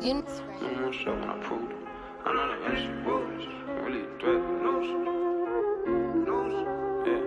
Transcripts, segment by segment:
I'm on show when I proved it. I know the industry rules. Really a threat. News. Yeah.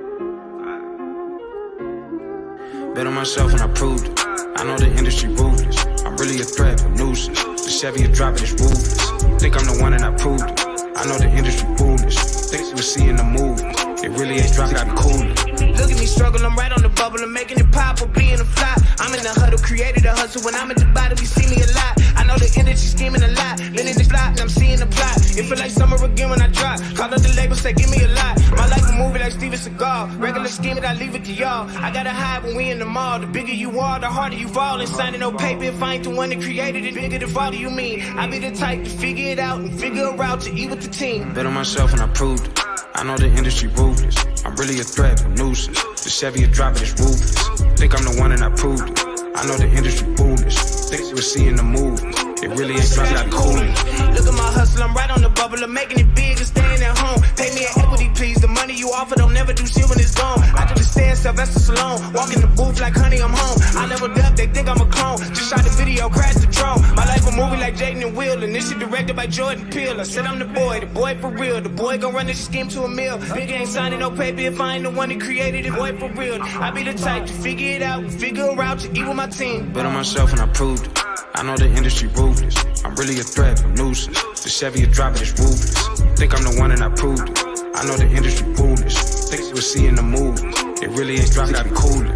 Bet on myself when I proved it. I know the industry ruthless. I'm really a threat, a nuisance. The Chevy is dropping, it's ruthless. Think I'm the one and I proved it. I know the industry foolish. Think you will see in the movie. It really ain't dropping out the cooler. Look at me struggle, I'm right on the bubble. I'm making it pop or being a fly. I'm in the huddle, created a hustle. When I'm at the bottom, you see me a lot. I know the energy scheming a lot. Been in the fly, and I'm seeing the plot. It feel like summer again when I drop. Call up the label, say give me a lot. My life a movie like Steven Seagal. Regular scheming, I leave it to y'all. I gotta hide when we in the mall. The bigger you are, the harder you fall. And signing no paper if I ain't the one that created it. Bigger the father you mean. I be the type to figure it out and figure a route to eat with the team. Bet on myself and I proved it. I know the industry ruthless. I'm really a threat, a nuisance. The Chevy is dropping, it's ruthless. Think I'm the one and I proved it. I know the industry foolish. Think you will see in the movie. It really ain't dropping out the cooler. Look at my hustle, I'm right on the bubble. I'm making it big and staying at home. Pay me an equity, please. The money you offer don't never do shit when it's gone. I do the stairs, Sylvester Stallone. Walk in the booth like honey, I'm home. I leveled up, they think I'm a clone. Just shot the video, crashed the drone. My life a movie like Jaden and Will. And this shit directed by Jordan Peele. I said I'm the boy for real. The boy gon' run this scheme to a mill. Big ain't signing no paper if I ain't the one that created it. Boy for real. I be the type to figure it out and figure a route to eat with my team. Bet on myself and I proved it. I know the industry ruthless. I'm really a threat, a nuisance. The Chevy is dropping, it's ruthless. Think I'm the one and I proved it. I know the industry foolish. Think you will see in the movie. It really ain't dropping out the cooler.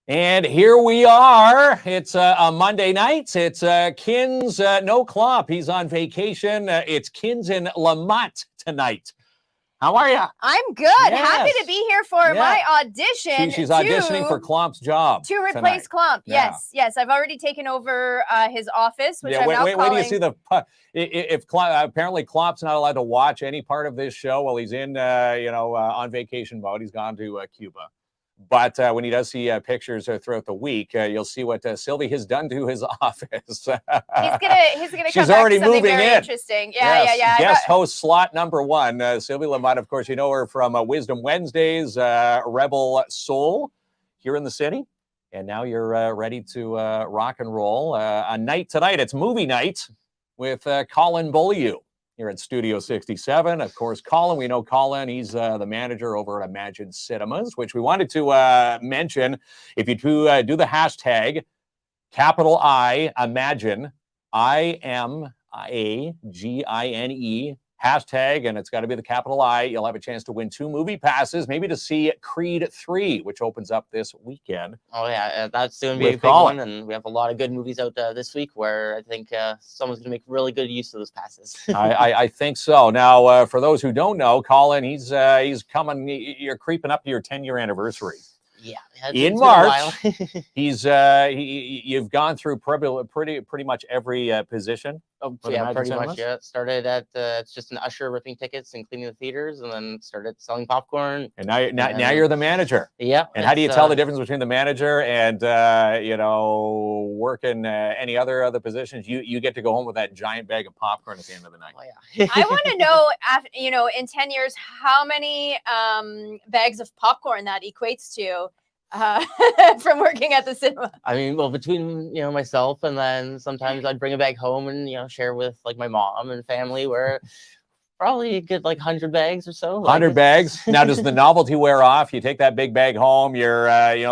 And here we are. It's a Monday night. It's KINZ, no KLOMP. He's on vacation. It's KINZ and KLOMP tonight. How are you? I'm good. Yes. Happy to be here for my audition. She's auditioning for Klomp's job to replace Klomp. Yes, yes. I've already taken over his office, which I'm now calling. Wait till you see the. If apparently Klomp's not allowed to watch any part of this show while he's in, on vacation mode. He's gone to Cuba. But when he does see pictures throughout the week, you'll see what Sylvie has done to his office. He's gonna. She's already moving very in. Interesting. Yeah. Guest host slot number 1, Sylvie Lamont. Of course, you know her from Wisdom Wednesdays, Rebel Soul, here in the city. And now you're ready to rock and roll. A night tonight. It's movie night with Collin Beaulieu here at Studio 67. Of course, Collin, we know Collin. He's the manager over at Imagine Cinemas, which we wanted to mention. If you do the hashtag, capital I, Imagine, IMAGINE, hashtag, and it's got to be the capital I, you'll have a chance to win 2 movie passes, maybe to see Creed 3, which opens up this weekend. Oh, yeah, that's going to be a big one, and we have a lot of good movies out this week where I think someone's going to make really good use of those passes. I think so. Now, for those who don't know, Collin, he's coming, you're creeping up to your 10-year anniversary. Yeah, in March, you've gone through pretty much every position. Oh, yeah, pretty much. Yeah, started at it's just an usher ripping tickets and cleaning the theaters, and then started selling popcorn. And now you're the manager. Yeah. And how do you tell the difference between the manager and working any other positions? You get to go home with that giant bag of popcorn at the end of the night. Oh yeah. I want to know, in 10 years, how many bags of popcorn that equates to. From working at the cinema. I mean, well, between myself and then sometimes I'd bring a bag home and share with like my mom and family, where probably a good like 100 bags or so. 100 bags. Now, does the novelty wear off? You take that big bag home. You're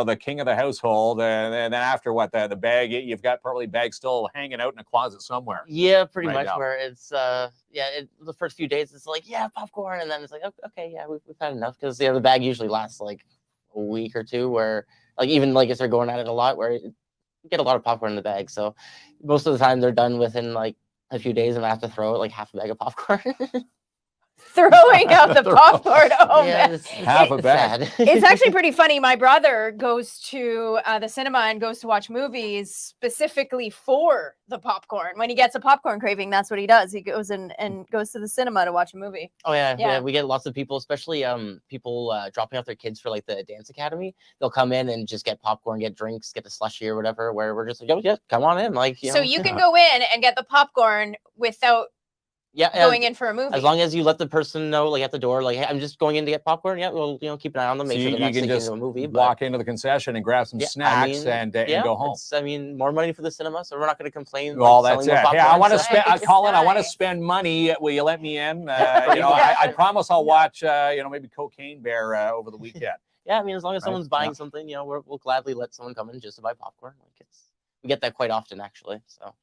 the king of the household, and then after what the bag, you've got probably bags still hanging out in a closet somewhere. Yeah, pretty much. Now. Where it's the first few days it's like popcorn, and then it's like okay, we've had enough, because the bag usually lasts like a week or two, where like even like if they're going at it a lot, where you get a lot of popcorn in the bag, so most of the time they're done within like a few days, and I have to throw like half a bag of popcorn. Throwing out the popcorn. Oh, man. Half a bag. It's actually pretty funny. My brother goes to the cinema and goes to watch movies specifically for the popcorn. When he gets a popcorn craving, that's what he does. He goes and goes to the cinema to watch a movie. Oh, yeah. We get lots of people, especially people dropping off their kids for like the dance academy. They'll come in and just get popcorn, get drinks, get the slushie or whatever, where we're just like, oh, yeah, come on in. Like, so you can go in and get the popcorn without going in for a movie. As long as you let the person know, like at the door, like, hey, I'm just going in to get popcorn. Yeah, well, keep an eye on them, make sure they're not sneaking into a movie. Walk into the concession and grab some snacks and go home. More money for the cinema, so we're not going to complain. Well, that's it. Yeah, I want to spend, Collin. I want to spend money. Will you let me in? I promise I'll watch. Maybe Cocaine Bear over the weekend. Yeah, I mean, as long as someone's buying something, we'll gladly let someone come in just to buy popcorn. Like we get that quite often, actually. So.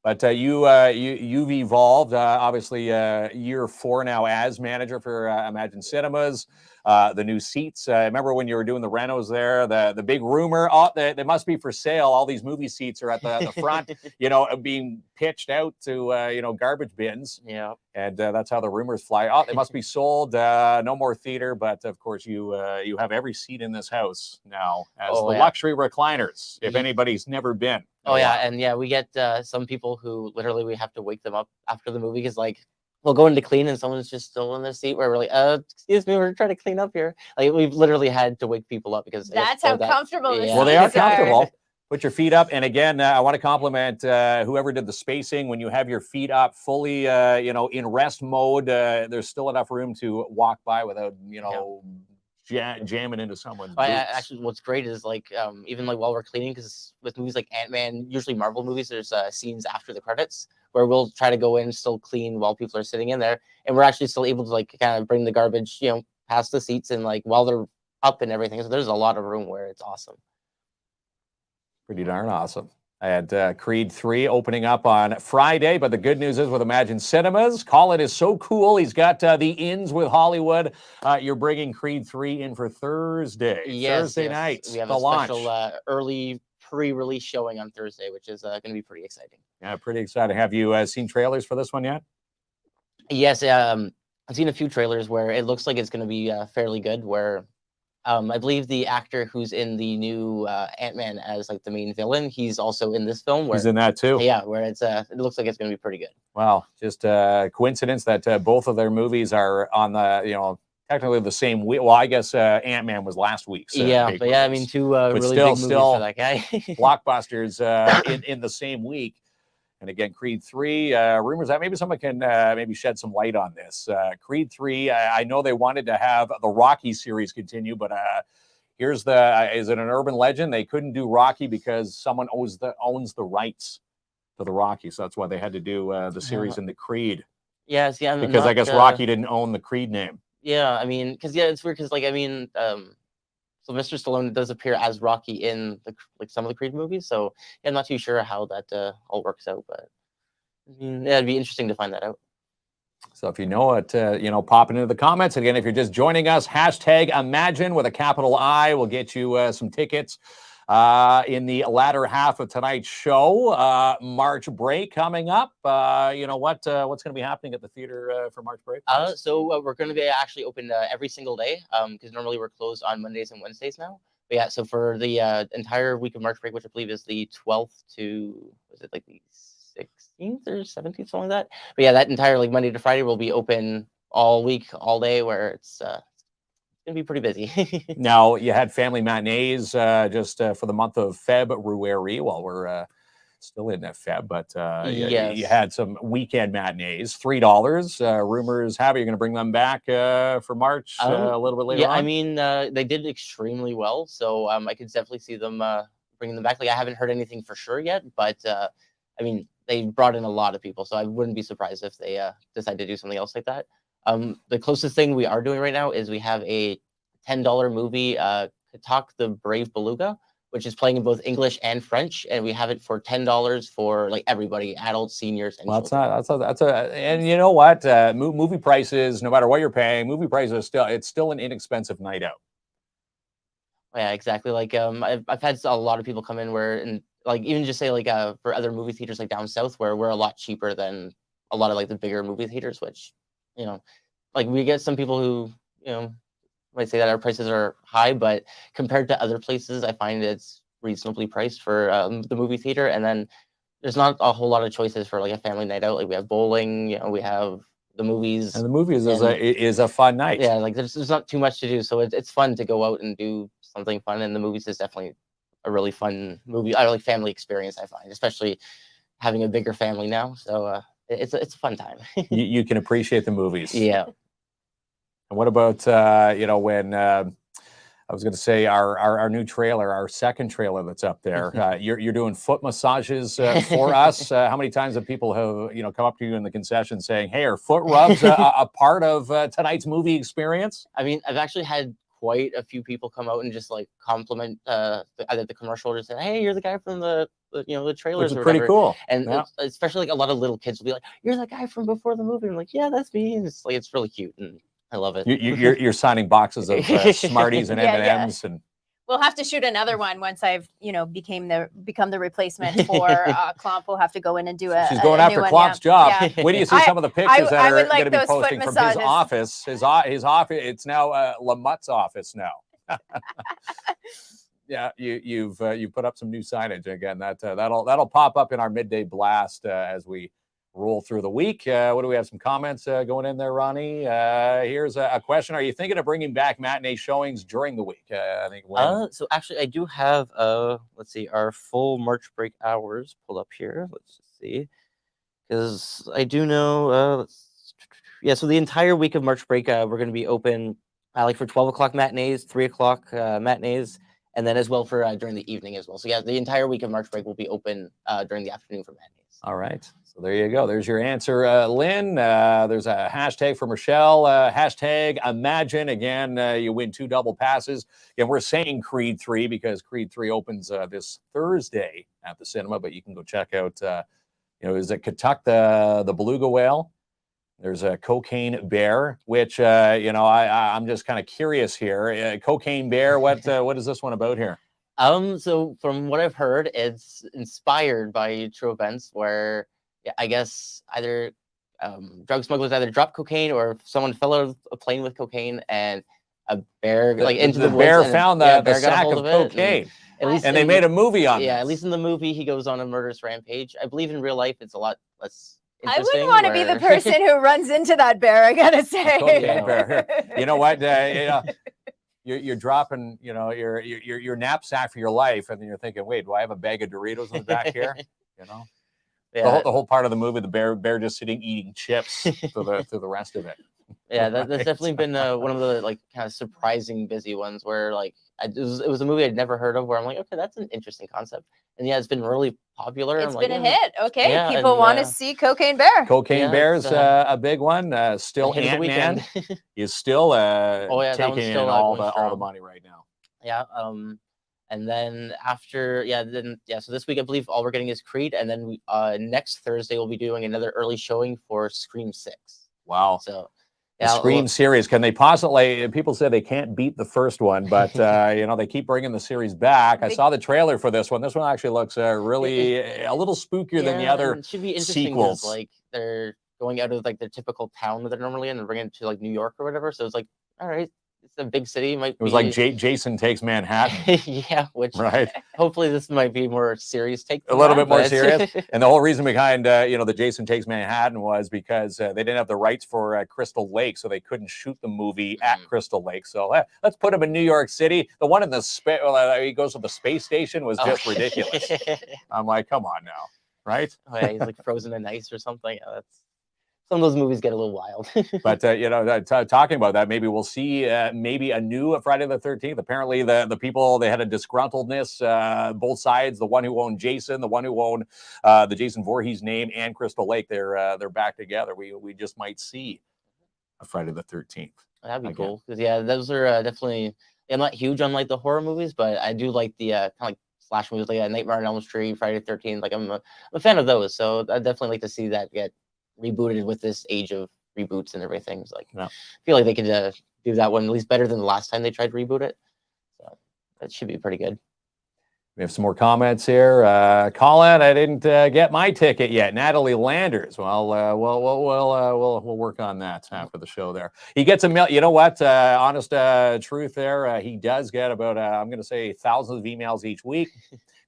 But you've evolved, obviously, year 4 now as manager for Imagine Cinemas. The new seats. Remember when you were doing the renos there? The big rumor, they must be for sale. All these movie seats are at the front, being pitched out to garbage bins. Yeah. And that's how the rumors fly. Oh, they must be sold. No more theater, but of course you have every seat in this house now as luxury recliners. If anybody's never been. Oh yeah, and we get some people who literally we have to wake them up after the movie, because like we'll go in to clean and someone's just still in their seat, where we're like, excuse me, we're trying to clean up here. Like we've literally had to wake people up because that's how comfortable. Well, they are comfortable. Put your feet up, and again, I want to compliment whoever did the spacing. When you have your feet up fully, in rest mode, there's still enough room to walk by without, jamming into someone's boots. Actually, what's great is like even like while we're cleaning, because with movies like Ant-Man, usually Marvel movies, there's scenes after the credits where we'll try to go in, still clean while people are sitting in there, and we're actually still able to like kind of bring the garbage, past the seats and like while they're up and everything. So there's a lot of room where it's awesome. Pretty darn awesome. I had Creed 3 opening up on Friday, but the good news is with Imagine Cinemas, Collin is so cool. He's got the ins with Hollywood. You're bringing Creed 3 in for Thursday. Thursday night. We have a special early pre-release showing on Thursday, which is going to be pretty exciting. Yeah, pretty exciting. Have you seen trailers for this one yet? Yes. I've seen a few trailers where it looks like it's going to be fairly good. Where I believe the actor who's in the new Ant-Man as like the main villain, he's also in this film. Where He's in that too. yeah, where it looks like it's going to be pretty good. Wow, just coincidence that both of their movies are on the technically the same week. Well, I guess Ant-Man was last week's. Yeah, but yeah, I mean, two really big movies for that guy. Blockbusters in the same week. And again, Creed 3, rumors that maybe someone can maybe shed some light on this. Creed 3, I know they wanted to have the Rocky series continue, but here's is it an urban legend? They couldn't do Rocky because someone owns the rights to the Rocky. So that's why they had to do the series in the Creed. Yeah, see, because I guess Rocky didn't own the Creed name. Yeah, I mean, because yeah, it's weird because like I mean, Sylvester Stallone does appear as Rocky in some of the Creed movies, so yeah, I'm not too sure how that all works out, but I mean, yeah, it'd be interesting to find that out. So if you know it, pop it into the comments. Again, if you're just joining us, hashtag Imagine with a capital I will get you some tickets in the latter half of tonight's show. March break coming up. What's going to be happening at the theater for March break? So we're going to be actually open every single day because normally we're closed on Mondays and Wednesdays now. But yeah, so for the entire week of March break, which I believe is the 12th to, was it like the 16th or 17th, something like that. But yeah, that entire like Monday to Friday will be open all week, all day, where it's gonna be pretty busy. Now you had family matinees just for the month of February. Well, we're still in Feb, but yes. you had some weekend matinees, $3. Rumors have it you're going to bring them back for March a little bit later on. I mean, they did extremely well, so I could definitely see them bringing them back. Like I haven't heard anything for sure yet, but I mean, they brought in a lot of people, so I wouldn't be surprised if they decide to do something else like that. The closest thing we are doing right now is we have a $10 movie, Katak the Brave Beluga, which is playing in both English and French, and we have it for $10 for like everybody, adults, seniors, and and you know what? Movie prices, no matter what you're paying, movie prices it's still an inexpensive night out. Yeah, exactly. Like I've had a lot of people come in and like even just say like for other movie theaters like down south where we're a lot cheaper than a lot of like the bigger movie theaters, which like we get some people who might say that our prices are high, but compared to other places, I find it's reasonably priced for the movie theater. And then there's not a whole lot of choices for like a family night out. Like we have bowling, we have the movies. And the movies is a fun night. Yeah, like there's not too much to do, so it's fun to go out and do something fun. And the movies is definitely a really fun movie. I like family experience. I find, especially having a bigger family now, so it's a fun time. you can appreciate the movies. Yeah. And what about when I was going to say our new trailer, our second trailer that's up there? You're doing foot massages for us. How many times have people come up to you in the concession saying, "Hey, are foot rubs a part of tonight's movie experience?" I mean, I've actually had quite a few people come out and just like compliment either the commercial or say, "Hey, you're the guy from the trailers," which is pretty cool. And especially like a lot of little kids will be like, "You're the guy from before the movie." I'm like, "Yeah, that's me." And it's really cute and I love it. You're signing boxes of Smarties and M&Ms, and we'll have to shoot another one once I've become the replacement for KLOMP. We'll have to go in and do a. She's going after KLOMP's job. Yeah. Wait till you see some of the pictures that are going to be those posting from his office. His office. It's now Lamott's office now. Yeah, you've put up some new signage again. That'll pop up in our midday blast as we roll through the week. What do we have? Some comments going in there, Ronnie. Here's a question: are you thinking of bringing back matinee showings during the week? I think. So actually, I do have let's see, our full March break hours pulled up here. Let's just see, because I do know. So the entire week of March break, we're going to be open like for 12 o'clock matinees, 3 o'clock matinees, and then as well for during the evening as well. So yeah, the entire week of March break will be open during the afternoon for matinees. All right. So there you go. There's your answer, Lynn. There's a hashtag from Rochelle. Hashtag Imagine. Again, you win 2 double passes. Again, we're saying Creed 3 because Creed 3 opens this Thursday at the cinema, but you can go check out, is it Katuk the beluga whale? There's a Cocaine Bear, which, I'm just kind of curious here. Cocaine Bear, what is this one about here? So from what I've heard, it's inspired by true events where I guess either drug smugglers either dropped cocaine or if someone fell out of a plane with cocaine and a bear like into the woods bear and found yeah, the bear got a sack hold of it, cocaine. At least And they made a movie on yeah, this. at least in the movie, he goes on a murderous rampage. I believe in real life, it's a lot less I interesting. wouldn't want to be the person who runs into that bear, I gotta say. Cocaine bear. You know what? You're dropping, your knapsack for your life, and then you're thinking, wait, do I have a bag of Doritos in the back here? You know, Yeah. the whole part of the movie, the bear just sitting eating chips through the rest of it. Yeah, that's definitely been one of the like kind of surprising busy ones where like it was a movie I'd never heard of where I'm like, okay, that's an interesting concept, and yeah, it's been really popular. It's I'm been like, a hit. Okay, yeah, people and, want to see Cocaine Bear. Cocaine Yeah, Bear's it's, a big one. Still, hit of the Ant-Man weekend. is still that one's taking still, in all going the strong. money right now. Yeah. And then after, so this week I believe all we're getting is Creed, and then we, next Thursday we'll be doing another early showing for Scream 6. Wow. So the Scream series, can they possibly? People say they can't beat the first one, but they keep bringing the series back. I saw the trailer for this one. This one actually looks really a little spookier than the other it should be interesting sequels. like they're going out of like their typical town that they're normally in and bringing it to like New York or whatever. So it's like, all right, it's a big city. It was like Jason Takes Manhattan. Yeah, which right. Hopefully this might be more serious take. A little bit more serious. And the whole reason behind the Jason Takes Manhattan was because they didn't have the rights for Crystal Lake, so they couldn't shoot the movie at Crystal Lake. So let's put him in New York City. The one in the he goes to the space station was just ridiculous. I'm like, come on now, right? Oh yeah, he's like frozen in ice or something. Yeah, that's. Some of those movies get a little wild. But, talking about that, maybe we'll see maybe a new Friday the 13th. Apparently, the people, they had a disgruntledness, both sides, the one who owned Jason, the one who owned the Jason Voorhees name, and Crystal Lake, they're back together. We just might see a Friday the 13th. That'd be cool. Because, yeah, those are definitely, I'm not huge on, like, the horror movies, but I do like the kind of like slash movies, like Nightmare on Elm Street, Friday the 13th. Like, I'm a fan of those. So I'd definitely like to see that get rebooted with this age of reboots and everything. It's like, I feel like they could do that one at least better than the last time they tried to reboot it. So that should be pretty good. We have some more comments here. Collin, I didn't get my ticket yet. Natalie Landers. Well, we'll work on that after the show. There, he gets a mail. You know what? Honest truth. There, he does get about I'm going to say thousands of emails each week.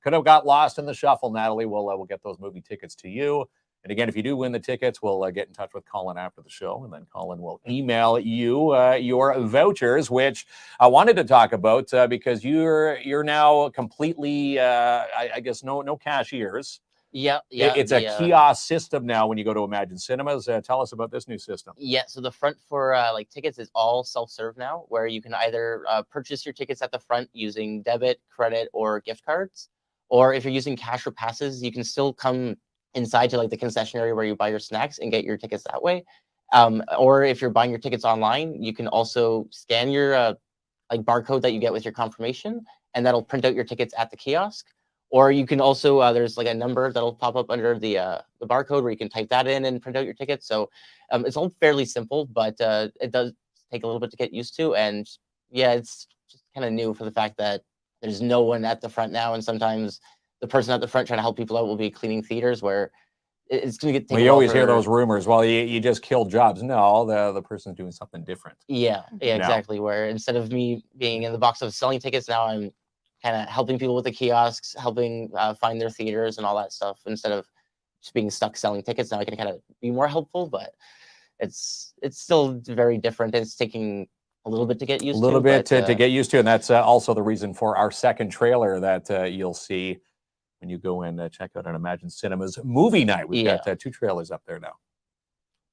Could have got lost in the shuffle. Natalie, we'll get those movie tickets to you. And again, if you do win the tickets, we'll get in touch with Collin after the show, and then Collin will email you your vouchers, which I wanted to talk about because you're now completely, I guess, no cashiers. Yeah. It's a kiosk system now when you go to Imagine Cinemas. Tell us about this new system. Yeah, so the front for like tickets is all self-serve now, where you can either purchase your tickets at the front using debit, credit, or gift cards, or if you're using cash or passes, you can still come inside to like the concession area where you buy your snacks and get your tickets that way. Or if you're buying your tickets online, you can also scan your like barcode that you get with your confirmation, and that'll print out your tickets at the kiosk. Or you can also there's like a number that'll pop up under the barcode where you can type that in and print out your tickets. So it's all fairly simple, but it does take a little bit to get used to. And yeah, it's just kind of new for the fact that there's no one at the front now, and sometimes the person at the front trying to help people out will be cleaning theaters where it's going to get. Well, you always hear those rumors. Well, you just killed jobs. No, the person's doing something different. Yeah, exactly. Where instead of me being in the box of selling tickets, now I'm kind of helping people with the kiosks, helping find their theaters and all that stuff. Instead of just being stuck selling tickets, now I can kind of be more helpful. But it's still very different. It's taking a little bit to get used to. A little bit to get used to, and that's also the reason for our second trailer that you'll see when you go in check out an Imagine Cinemas movie night. We've got 2 trailers up there now.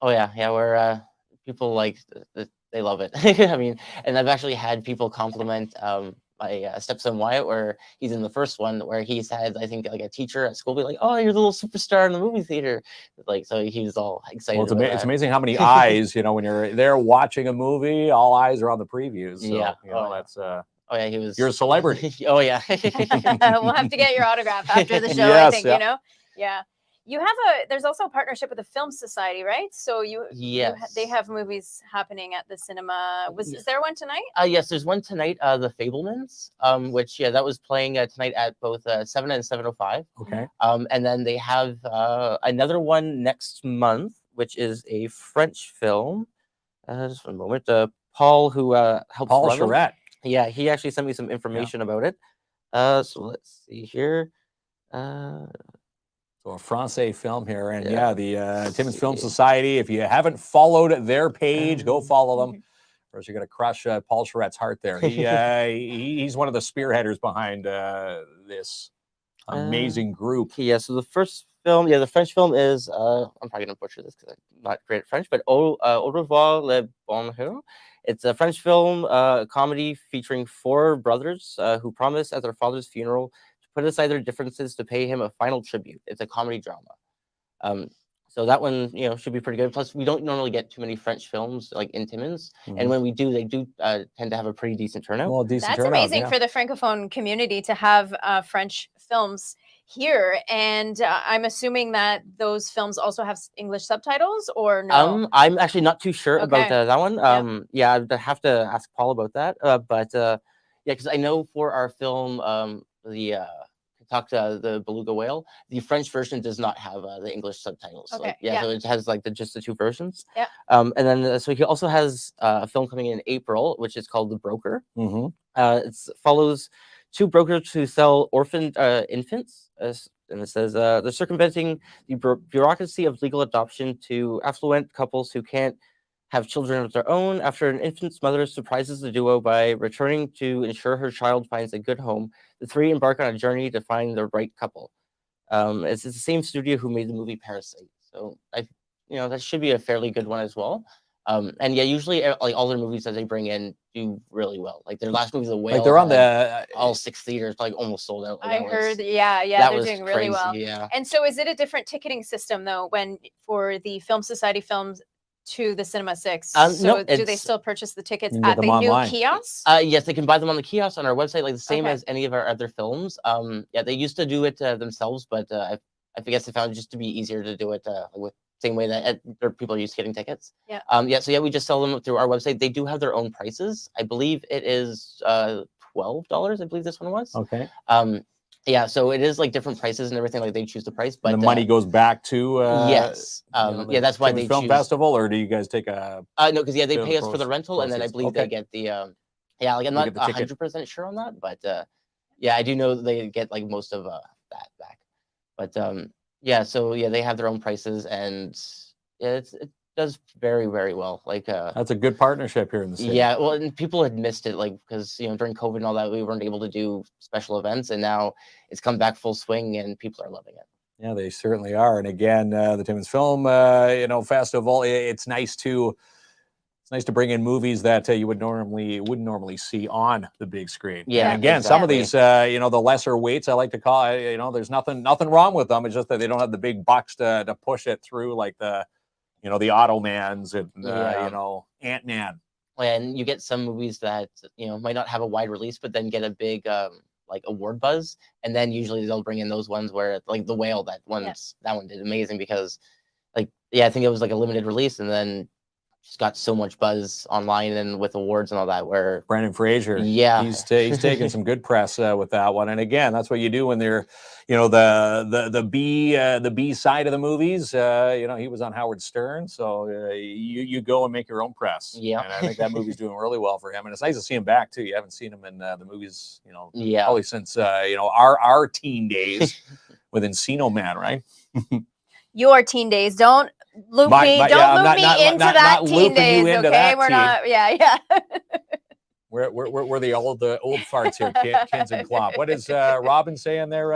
Oh yeah, where people like they love it. I mean, and I've actually had people compliment my stepson Wyatt, where he's in the first one, where he's had, I think, like a teacher at school be like, "Oh, you're the little superstar in the movie theater," like, so he was all excited. Well, it's amazing how many eyes, when you're there watching a movie, all eyes are on the previews. So, that's. Oh yeah, he was. You're a celebrity. Oh yeah. We'll have to get your autograph after the show. Yes, I think Yeah. You have there's also a partnership with the Film Society, right? So they have movies happening at the cinema. Is there one tonight? Yes, there's one tonight, The Fabelmans, which that was playing tonight at both 7 and 7:05. Okay. And then they have another one next month, which is a French film. Just one moment. Paul, who helps Paul run them. Charette. Yeah, he actually sent me some information about it. So let's see here. So a Francais film here, and Yeah. the Timmins Film Society. If you haven't followed their page, go follow them, or else you're going to crush Paul Charette's heart there. He's one of the spearheaders behind this amazing group. Yeah. So the first film, the French film is I'm probably going to butcher this because I'm not great at French, but Au revoir le bonheur. It's a French film comedy featuring 4 brothers who promise at their father's funeral to put aside their differences to pay him a final tribute. It's a comedy drama. So that one, should be pretty good. Plus, we don't normally get too many French films like in Timmins, and when we do, they do tend to have a pretty decent turnout. Well, decent That's turnout, amazing for the Francophone community to have French films here, and I'm assuming that those films also have English subtitles, or no? I'm actually not too sure about Okay. that one. Yeah, I'd have to ask Paul about that. But yeah, because I know for our film, the Beluga Whale, the French version does not have the English subtitles. So, Okay, so it has like just the 2 versions. Yeah. And then so he also has a film coming in April, which is called The Broker. It follows 2 brokers who sell orphaned infants, and it says they're circumventing the bureaucracy of legal adoption to affluent couples who can't have children of their own. After an infant's mother surprises the duo by returning to ensure her child finds a good home, the 3 embark on a journey to find the right couple. It's the same studio who made the movie Parasite, so that should be a fairly good one as well. And yeah, usually like all their movies that they bring in do really well. Like their last movie, The Whale, like they're on the all 6 theaters, like almost sold out. I heard, yeah, that they're was doing really well. crazy, yeah. And so, is it a different ticketing system though, when for the Film Society films to the Cinema 6? So No, do they still purchase the tickets You can get at the them new online. kiosks? Yes, they can buy them on the kiosk on our website, like the same Okay. as any of our other films. Yeah, they used to do it themselves, but I guess they found it just to be easier to do it with same way that people are used to getting tickets. Yeah. So yeah, we just sell them through our website. They do have their own prices. I believe it is $12. I believe this one was. Okay. Yeah, so it is like different prices and everything. Like they choose the price, but And the money goes back to yes. the That's why Timmins they Film choose. Festival, or do you guys take a? No, because they bit of pay us for the rental, and then I proceeds? believe they get the like I'm You not get the ticket. 100% sure on that, but yeah, I do know that they get like most of that back. But yeah, so yeah, they have their own prices, and it does very, very well. Like That's a good partnership here in the city. yeah, well, and people had missed it, like because during COVID and all that, we weren't able to do special events, and now it's come back full swing, and people are loving it. Yeah, they certainly are. And again, the Timmins Film, Festival. It's nice to bring in movies that you wouldn't normally see on the big screen. Yeah, And again, some of exactly. these, the lesser weights, I like to call it. There's nothing wrong with them. It's just that they don't have the big bucks to push it through, like the Ottomans and Ant-Man. And you get some movies that might not have a wide release, but then get a big like award buzz, and then usually they'll bring in those ones where like The Whale, that one did amazing because I think it was like a limited release, and then just got so much buzz online and with awards and all that. Where Brendan Fraser, he's taking some good press with that one. And again, that's what you do when they're, the B side of the movies. He was on Howard Stern, so you go and make your own press. Yeah, and I think that movie's doing really well for him. And it's nice to see him back too. You haven't seen him in the movies, probably since our teen days with Encino Man, right? Your teen days. Don't loop me. Don't loop me into that teen days. Okay, we're not. Yeah. We're the old farts here, KINZ and KLOMP. What is Robin saying there?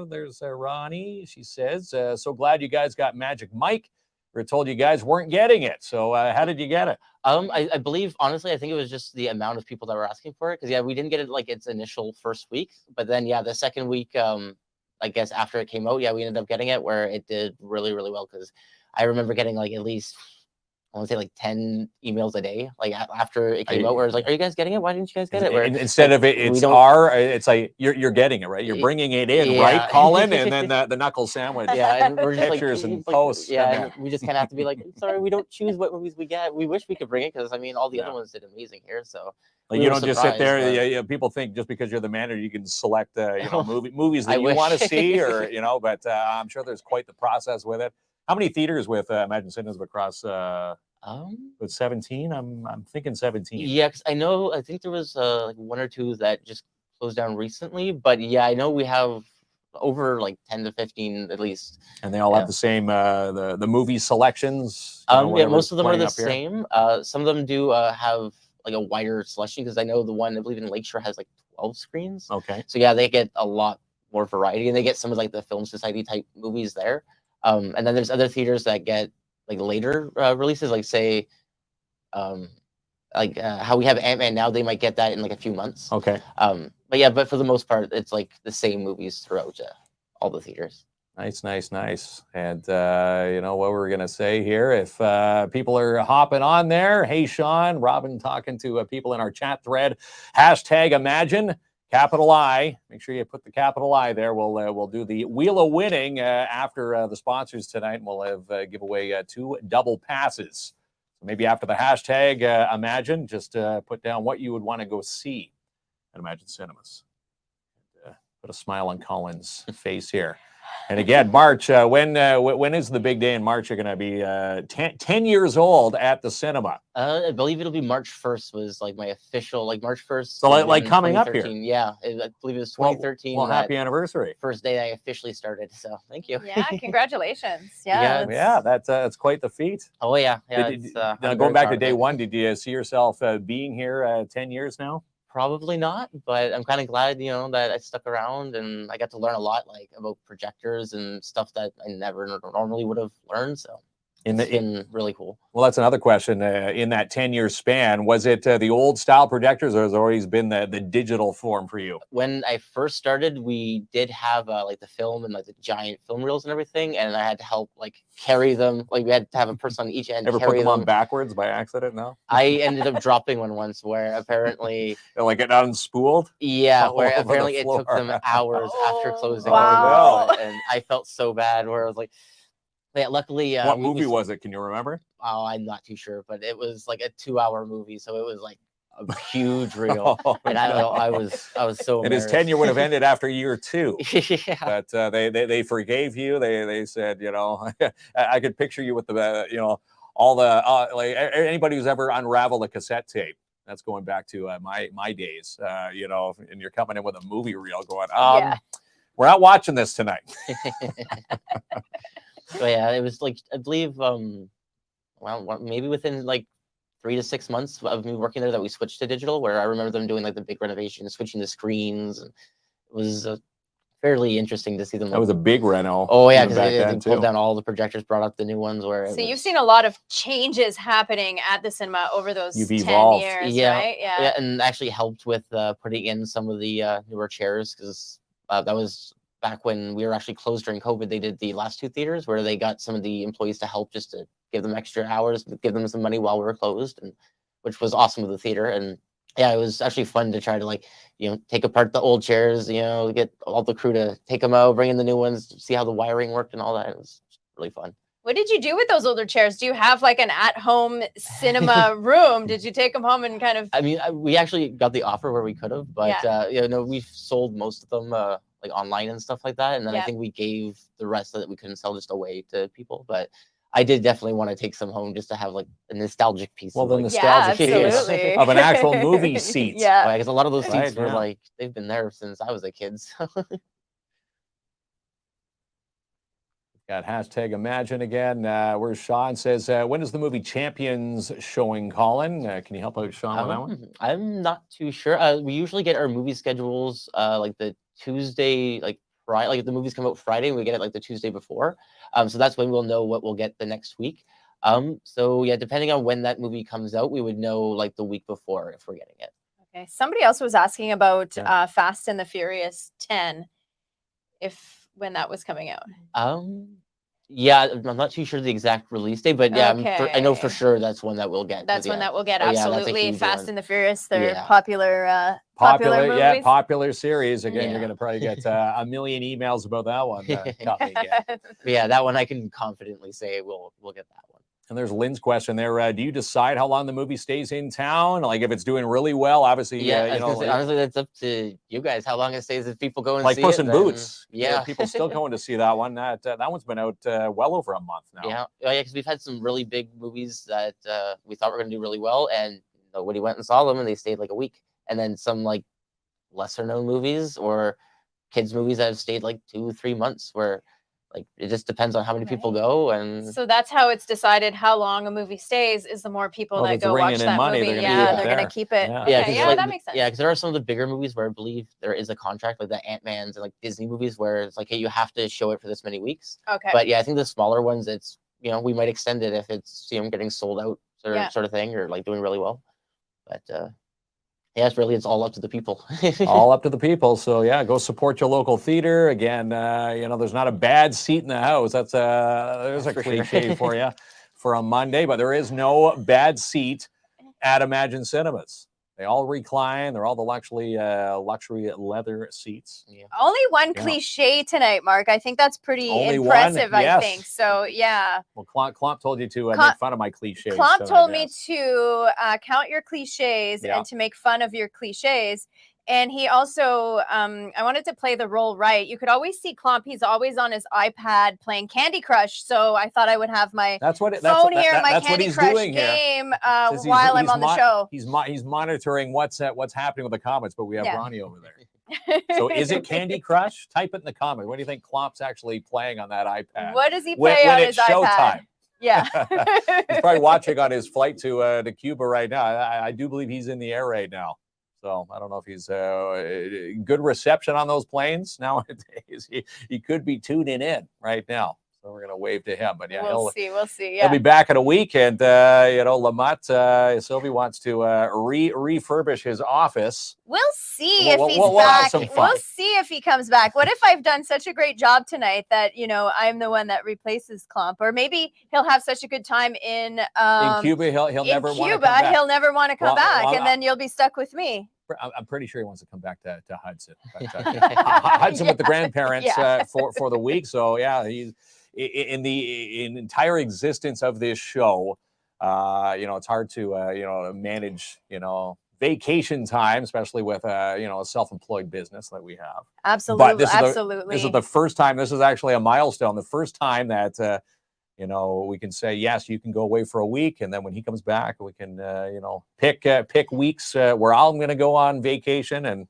There's Ronnie. She says, "So glad you guys got Magic Mike. We were told you guys weren't getting it. So how did you get it?" I believe, honestly, I think it was just the amount of people that were asking for it. Because we didn't get it like its initial first week, but then the second week, I guess after it came out, we ended up getting it, where it did really, really well. Because I remember getting like at least, I want to say like 10 emails a day, like after it came out, where it's like, "Are you guys getting it? Why didn't you guys get it?" Where instead of it's like you're getting it, right? You're bringing it in, right, Collin? And then the knuckle sandwich. Yeah, and we're just pictures like, and posts. Yeah, and we just kind of have to be like, "Sorry, we don't choose what movies we get. We wish we could bring it, because all the other ones did amazing here." So like you don't just sit there. People think just because you're the manager, you can select movies that you want to see, or but I'm sure there's quite the process with it. How many theaters with Imagine Cinemas across? With 17, I'm thinking 17. Yeah, because I think there was like 1 or 2 that just closed down recently, but yeah, I know we have over like 10 to 15 at least. And they all have the same the movie selections. Yeah, most of them are the same. Some of them do have like a wider selection, because I know the one I believe in Lakeshore has like 12 screens. Okay. So yeah, they get a lot more variety, and they get some of like the Film Society type movies there. And then there's other theaters that get like later releases, like say, how we have Ant-Man now, they might get that in like a few months. Okay. But for the most part, it's like the same movies throughout all the theaters. Nice. And what we're going to say here, if people are hopping on there, hey, Sean, Robin talking to people in our chat thread, #Imagine, capital I. Make sure you put the capital I there. We'll do the Wheel of Winning after the sponsors tonight, and we'll have give away 2 double passes. So maybe after the #Imagine, just put down what you would want to go see at Imagine Cinemas. And, put a smile on Collin's face here. And again, March, when is the big day in March? You're going to be 10 years old at the cinema. I believe it'll be March 1st was like my official, like March 1st. So like coming up here. Yeah, I believe it was 2013. Well, happy anniversary. First day I officially started. So thank you. Yeah, congratulations. Yeah, that's quite the feat. Oh yeah. Now, going back to day one, did you see yourself being here 10 years now? Probably not, but I'm kind of glad, that I stuck around, and I got to learn a lot, like about projectors and stuff that I never normally would have learned. So it's been really cool. Well, that's another question. In that 10-year span, was it the old style projectors, or has it always been the digital form for you? When I first started, we did have like the film and like the giant film reels and everything, and I had to help like carry them. Like we had to have a person on each end. Ever put them on backwards by accident? No. I ended up dropping one once where apparently like it unspooled. Yeah, where apparently it took them hours after closing. Wow. And I felt so bad. Where I was like. Yeah, luckily. What movie was it? Can you remember? Oh, I'm not too sure, but it was like a 2-hour movie, so it was like a huge reel, and I was so. And his tenure would have ended after year 2. Yeah. But they forgave you. They said, I could picture you with the all the like anybody who's ever unraveled a cassette tape. That's going back to my days. And you're coming in with a movie reel, going, we're not watching this tonight. So yeah, it was like I believe maybe within like 3 to 6 months of me working there that we switched to digital, where I remember them doing like the big renovations, switching the screens, and it was fairly interesting to see them. That was a big reno. Oh yeah, because they pulled down all the projectors, brought up the new ones. So you've seen a lot of changes happening at the cinema over those 10 evolved. years, yeah, right? Yeah, and actually helped with putting in some of the newer chairs, because that was back when we were actually closed during COVID. They did the last 2 theaters where they got some of the employees to help, just to give them extra hours, give them some money while we were closed, and which was awesome with the theater. And yeah, it was actually fun to try to take apart the old chairs, get all the crew to take them out, bring in the new ones, see how the wiring worked and all that. It was really fun. What did you do with those older chairs? Do you have like an at-home cinema room? Did you take them home and kind of? I mean, we actually got the offer where we could have, but we've sold most of them like online and stuff like that, and then I think we gave the rest that we couldn't sell just away to people. But I did definitely want to take some home just to have like a nostalgic piece. Well, the nostalgic piece of an actual movie seat. Yeah, because a lot of those seats were like they've been there since I was a kid. So. Got #Imagine again. Where's Sean? Says, when is the movie Champions showing, Collin? Can you help out Sean on that one? I'm not too sure. We usually get our movie schedules like the Tuesday, like Friday. Like if the movies come out Friday, we get it like the Tuesday before. So that's when we'll know what we'll get the next week. So yeah, depending on when that movie comes out, we would know like the week before if we're getting it. Okay. Somebody else was asking about Fast and the Furious 10. When that was coming out. Yeah, I'm not too sure the exact release date, but yeah, I know for sure that's one that we'll get. That's one that we'll get. Absolutely. Fast and the Furious, they're popular movies. Yeah, popular series. Again, you're going to probably get a million emails about that one. Yeah, that one I can confidently say we'll get that one. And there's Lynn's question there. Do you decide how long the movie stays in town? Like if it's doing really well, obviously, Yeah, you know, say, honestly, that's up to you guys. How long it stays if people go and like see Puss it, in then- Boots. Yeah, People still going to see that one. That one's been out well over a month now. Yeah, because we've had some really big movies that we thought were going to do really well, and nobody went and saw them, and they stayed like a week. And then some like lesser known movies or kids movies that have stayed like 2-3 months, where like it just depends on how many people go. And So that's how it's decided how long a movie stays, is the more people Well, that it's go bringing watch in that money, movie. they're gonna Yeah, keep it they're going there. to keep it. Yeah. Okay, 'cause yeah, like, that makes sense. Yeah, because there are some of the bigger movies where I believe there is a contract, like the Ant-Man's and like Disney movies, where it's like, hey, you have to show it for this many weeks. Okay. But yeah, I think the smaller ones, it's we might extend it if it's getting sold out sort of thing, or like doing really well. But yeah, it's all up to the people. All up to the people. So yeah, go support your local theater. Again, there's not a bad seat in the house. There's a For cliche sure. for you for a Monday, but there is no bad seat at Imagine Cinemas. They all recline. They're all the luxury leather seats. Yeah. Only one Yeah. cliche tonight, Mark. I think that's pretty Only one? impressive, I Yes. think. So, yeah. Well, Klomp told you to Klomp- make fun of my cliches. Klomp tonight, told me yes. to count your cliches Yeah. and to make fun of your cliches. And he also, I wanted to play the role right. You could always see Klomp. He's always on his iPad playing Candy Crush. So I thought I would have my phone here, my Candy Crush game Says while I'm on the show. He's monitoring what's happening with the comments, but we have Yeah. Ronnie over there. So is it Candy Crush? Type it in the comment. What do you think Klomp's actually playing on that iPad? What does he when play on it's his iPad? showtime? Yeah. He's probably watching on his flight to Cuba right now. I do believe he's in the air right now. So I don't know if he's good reception on those planes nowadays. He could be tuning in right now. So we're gonna wave to him. But yeah, We'll see. he'll be back in a week. And Lamotte, Sylvie wants to refurbish his office. We'll see We'll- if he's we'll have back. some fun. We'll see if he comes back. What if I've done such a great job tonight that I'm the one that replaces Klomp, or maybe he'll have such a good time in Cuba, he'll never want to come Cuba. back. He'll never want to come Well, back, well, and then you'll be stuck with me. I'm pretty sure he wants to come back to Hudson. But, Hudson with the grandparents Yeah. for the week. So yeah, he's in the entire existence of this show. It's hard to manage vacation time, especially with a self-employed business that we have. Absolutely, But absolutely. This is the first time. This is actually a milestone. The first time that we can say, yes, you can go away for a week. And then when he comes back, we can, pick weeks where I'm going to go on vacation. And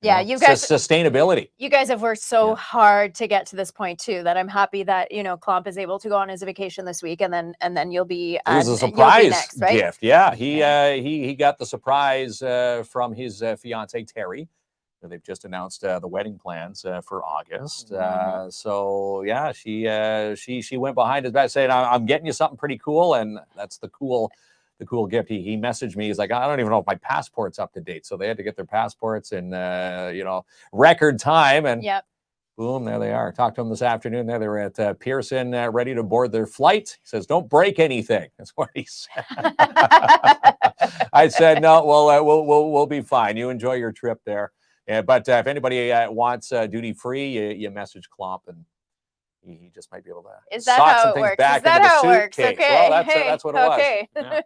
you guys, sustainability. You guys have worked so hard to get to this point too, that I'm happy that, Klomp is able to go on his vacation this week, and then you'll be, It was a you'll be surprise next, right? gift. Yeah. He got the surprise from his fiance, Terry. They've just announced the wedding plans for August. So yeah, she went behind his back saying, "I'm getting you something pretty cool," and that's the cool gift. He messaged me. He's like, "I don't even know if my passport's up to date." So they had to get their passports in record time, and boom, there they are. Talked to him this afternoon. There they were at Pearson, ready to board their flight. He says, "Don't break anything." That's what he said. I said, "No, we'll be fine. You enjoy your trip there." But if anybody wants duty free, you message Klomp, and he just might be able to Is that sock how some it things works? back Is that into the how it works? suitcase. Okay. Well, Hey, that's what it okay. was. Yeah.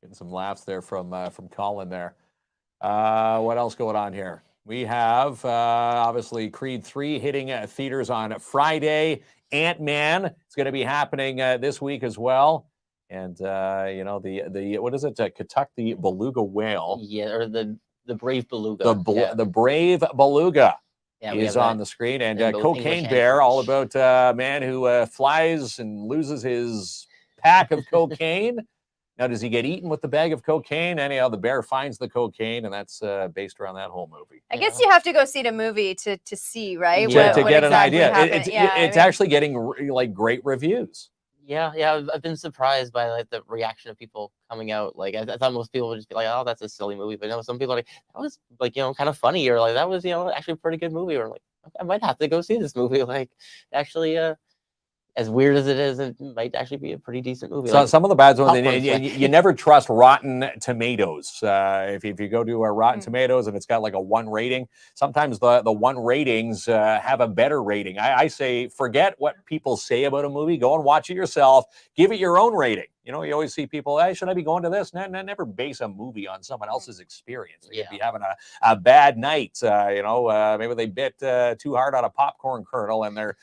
Getting some laughs there from Collin there. What else going on here? We have obviously Creed 3 hitting theaters on Friday. Ant-Man is going to be happening this week as well. And the what is it? Kentucky beluga whale. Yeah, or the brave beluga. The brave beluga is on that. the screen, and In both Cocaine English and Bear, all French. about a man who flies and loses his pack of cocaine. Now, does he get eaten with the bag of cocaine? Anyhow, the bear finds the cocaine, and that's based around that whole movie. I guess you have to go see the movie to see, right? To what get an exactly idea. happened. It's actually getting great reviews. Yeah, I've been surprised by like the reaction of people coming out. Like I thought most people would just be like, "Oh, that's a silly movie," but no, some people are like, "That was like kind of funny," or like, "That was actually a pretty good movie," or like, "I might have to go see this movie." Like actually, as weird as it is, it might actually be a pretty decent movie. So some of the bad ones, and Popcorn you never trust Rotten Tomatoes. If you go to Rotten Tomatoes and it's got like a 1 rating, sometimes the 1 ratings have a better rating. I say forget what people say about a movie. Go and watch it yourself. Give it your own rating. You know, you always see people, hey, should I be going to this? Never base a movie on someone else's experience. They could be having a bad night. Maybe they bit too hard on a popcorn kernel and they're,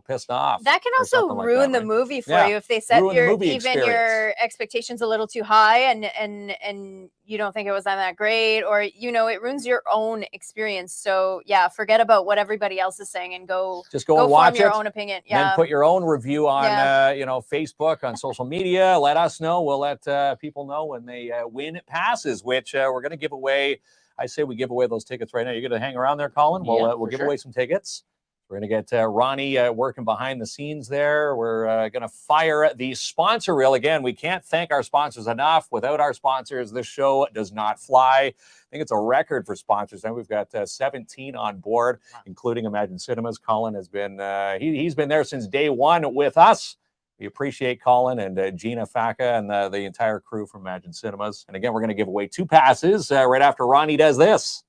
pissed off. That can also ruin the movie for you if they set your expectations a little too high and you don't think it was that great, or it ruins your own experience. So yeah, forget about what everybody else is saying and go and watch your own opinion. Yeah, and then put your own review on Facebook, on social media. Let us know. We'll let people know when they win passes, which we're going to give away. I say we give away those tickets right now. You're going to hang around there, Collin? We'll give away some tickets. We're going to get Ronnie working behind the scenes there. We're going to fire the sponsor reel. Again, we can't thank our sponsors enough. Without our sponsors, this show does not fly. I think it's a record for sponsors. Now we've got 17 on board, including Imagine Cinemas. Collin has been, he's been there since day one with us. We appreciate Collin and Gina Faca and the entire crew from Imagine Cinemas. And again, we're going to give away 2 passes right after Ronnie does this.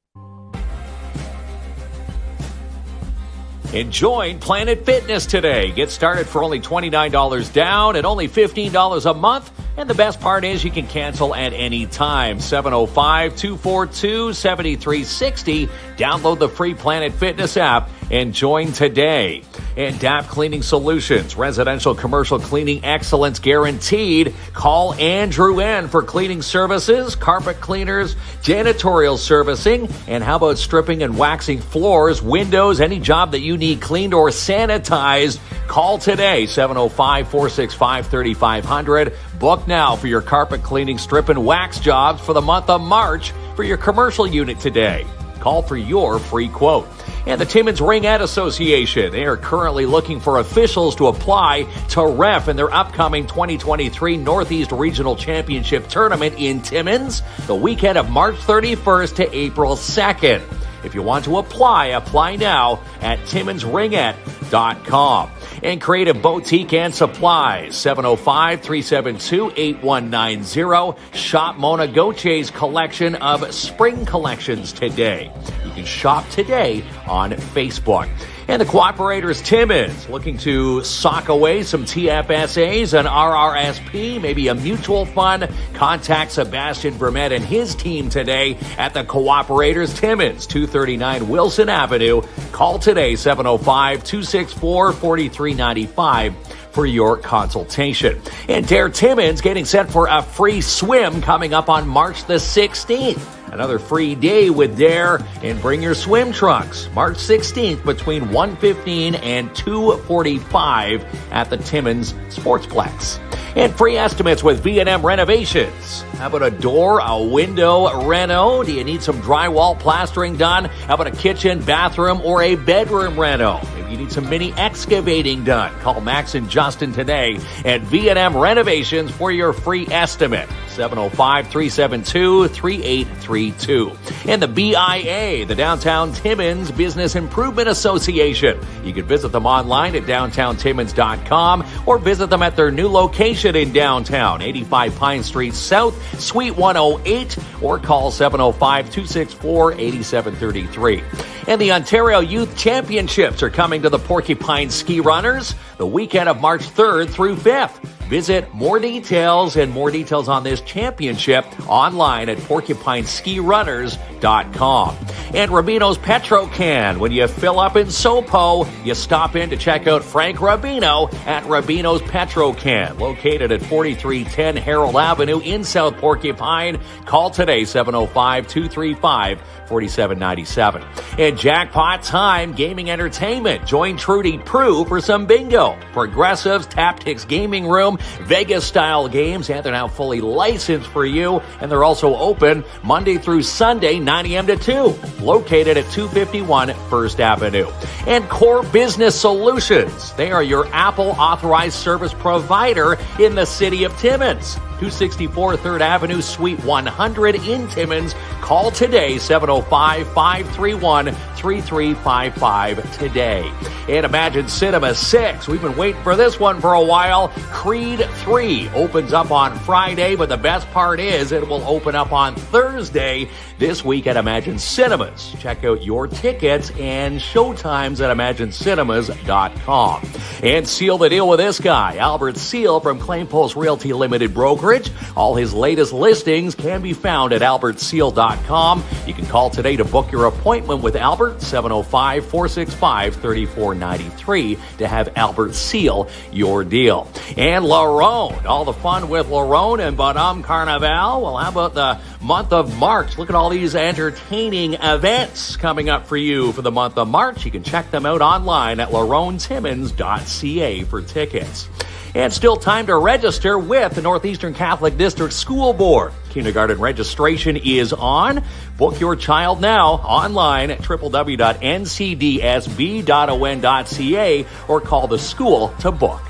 Join Planet Fitness today. Get started for only $29 down and only $15 a month. And the best part is you can cancel at any time. 705-242-7360. Download the free Planet Fitness app and join today. And DAP Cleaning Solutions, residential commercial cleaning excellence guaranteed. Call Andrew N for cleaning services, carpet cleaners, janitorial servicing, and how about stripping and waxing floors, windows, any job that you need cleaned or sanitized. Call today, 705-465-3500. Book now for your carpet cleaning, strip, and wax jobs for the month of March for your commercial unit today. Call for your free quote. And the Timmins Ringette Association, they are currently looking for officials to apply to ref in their upcoming 2023 Northeast Regional Championship Tournament in Timmins, the weekend of March 31st to April 2nd. If you want to apply now at TimminsRingette.com. And Creative Boutique and Supplies, 705-372-8190. Shop Mona Gautier's collection of spring collections today. You can shop today on Facebook. And the Cooperators Timmins, looking to sock away some TFSAs and RRSP, maybe a mutual fund. Contact Sebastian Vermette and his team today at the Cooperators Timmins, 239 Wilson Avenue. Call today, 705-264-4395. for your consultation. And Dare Timmins getting set for a free swim coming up on March the 16th. Another free day with Dare, and bring your swim trunks. March 16th between 1:15 and 2:45 at the Timmins Sportsplex. And free estimates with V&M Renovations. How about a door, a window reno? Do you need some drywall plastering done? How about a kitchen, bathroom, or a bedroom reno? Maybe you need some mini excavating done. Call Max and Justin today at V&M Renovations for your free estimate. 705-372-3832. And the BIA, the Downtown Timmins Business Improvement Association. You can visit them online at downtowntimmins.com or visit them at their new location in downtown, 85 Pine Street South, Suite 108, or call 705-264-8733. And the Ontario Youth Championships are coming to the Porcupine Ski Runners the weekend of March 3rd through 5th. Visit more details on this championship online at porcupineskirunners.com. And Rubino's Petrocan. When you fill up in Sopo, you stop in to check out Frank Rubino at Rubino's Petrocan, located at 4310 Harold Avenue in South Porcupine. Call today, 705-235-4797. And Jackpot Time Gaming Entertainment. Join Trudy Prue for some bingo. Progressives, Taptics Gaming Room, Vegas-style games, and they're now fully licensed for you. And they're also open Monday through Sunday, 9 a.m. to 2, located at 251 First Avenue. And Core Business Solutions. They are your Apple authorized service provider in the city of Timmins. 264 3rd Avenue, Suite 100 in Timmins. Call today, 705-531-3000. 888-848-3355 today. And Imagine Cinema 6. We've been waiting for this one for a while. Creed 3 opens up on Friday, but the best part is it will open up on Thursday this week at Imagine Cinemas. Check out your tickets and showtimes at imagincinemas.com. And seal the deal with this guy, Albert Seal from Claim Post Realty Limited Brokerage. All his latest listings can be found at albertseal.com. You can call today to book your appointment with Albert, 705-465-3493, to have Albert seal your deal. And Larone, all the fun with Larone and Bonhomme Carnival. Well, how about the month of March? Look at all these entertaining events coming up for you for the month of March. You can check them out online at laronetimmons.ca for tickets. And still time to register with the Northeastern Catholic District School Board. Kindergarten registration is on. Book your child now online at www.ncdsb.on.ca or call the school to book.